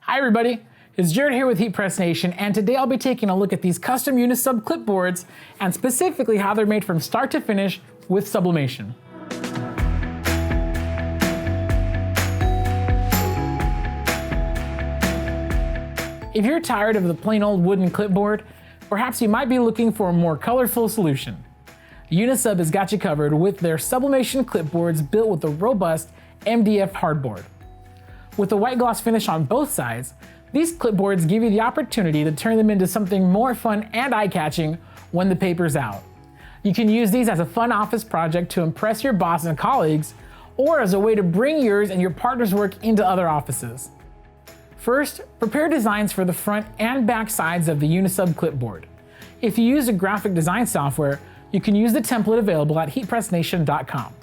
Hi everybody, it's Jared here with HeatPress Nation, and today I'll be taking a look at these custom Unisub clipboards and specifically how they're made from start to finish with sublimation. If you're tired of the plain old wooden clipboard, perhaps you might be looking for a more colorful solution. Unisub has got you covered with their sublimation clipboards built with a robust MDF hardboard. With a white gloss finish on both sides, these clipboards give you the opportunity to turn them into something more fun and eye-catching when the paper's out. You can use these as a fun office project to impress your boss and colleagues, or as a way to bring yours and your partner's work into other offices. First, prepare designs for the front and back sides of the Unisub clipboard. If you use a graphic design software, you can use the template available at heatpressnation.com.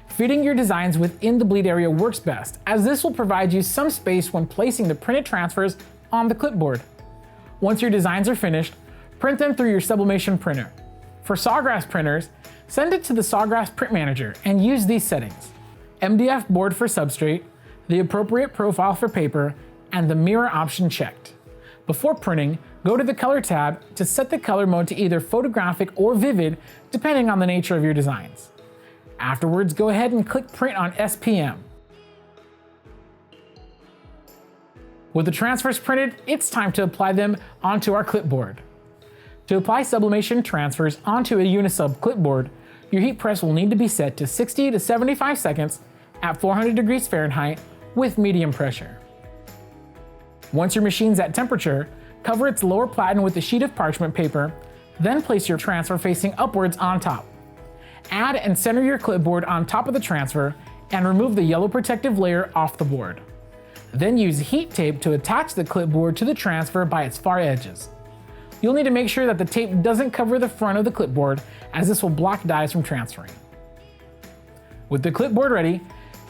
Fitting your designs within the bleed area works best, as this will provide you some space when placing the printed transfers on the clipboard. Once your designs are finished, print them through your sublimation printer. For Sawgrass printers, send it to the Sawgrass Print Manager and use these settings: MDF board for substrate, the appropriate profile for paper, and the mirror option checked. Before printing, go to the Color tab to set the color mode to either photographic or vivid, depending on the nature of your designs. Afterwards, go ahead and click Print on SPM. With the transfers printed, it's time to apply them onto our clipboard. To apply sublimation transfers onto a Unisub clipboard, your heat press will need to be set to 60 to 75 seconds at 400 degrees Fahrenheit with medium pressure. Once your machine's at temperature, cover its lower platen with a sheet of parchment paper, then place your transfer facing upwards on top. Add and center your clipboard on top of the transfer and remove the yellow protective layer off the board. Then use heat tape to attach the clipboard to the transfer by its far edges. You'll need to make sure that the tape doesn't cover the front of the clipboard, as this will block dies from transferring. With the clipboard ready,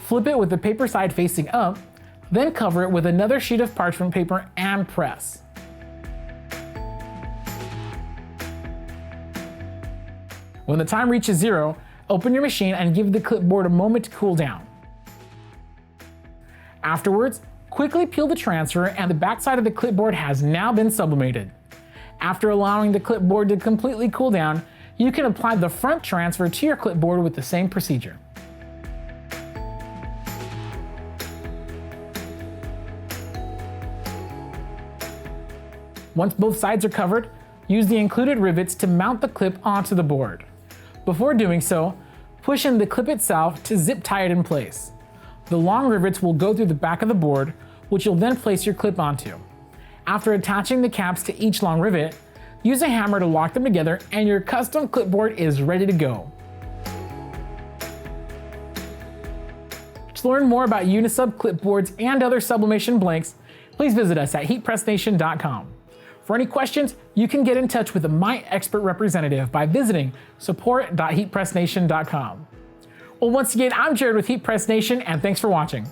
flip it with the paper side facing up, then cover it with another sheet of parchment paper and press. When the time reaches 0, open your machine and give the clipboard a moment to cool down. Afterwards, quickly peel the transfer, and the backside of the clipboard has now been sublimated. After allowing the clipboard to completely cool down, you can apply the front transfer to your clipboard with the same procedure. Once both sides are covered, use the included rivets to mount the clip onto the board. Before doing so, push in the clip itself to zip tie it in place. The long rivets will go through the back of the board, which you'll then place your clip onto. After attaching the caps to each long rivet, use a hammer to lock them together and your custom clipboard is ready to go. To learn more about Unisub clipboards and other sublimation blanks, please visit us at heatpressnation.com. For any questions, you can get in touch with a My Expert representative by visiting support.heatpressnation.com. Well, once again, I'm Jared with HeatPress Nation, and thanks for watching.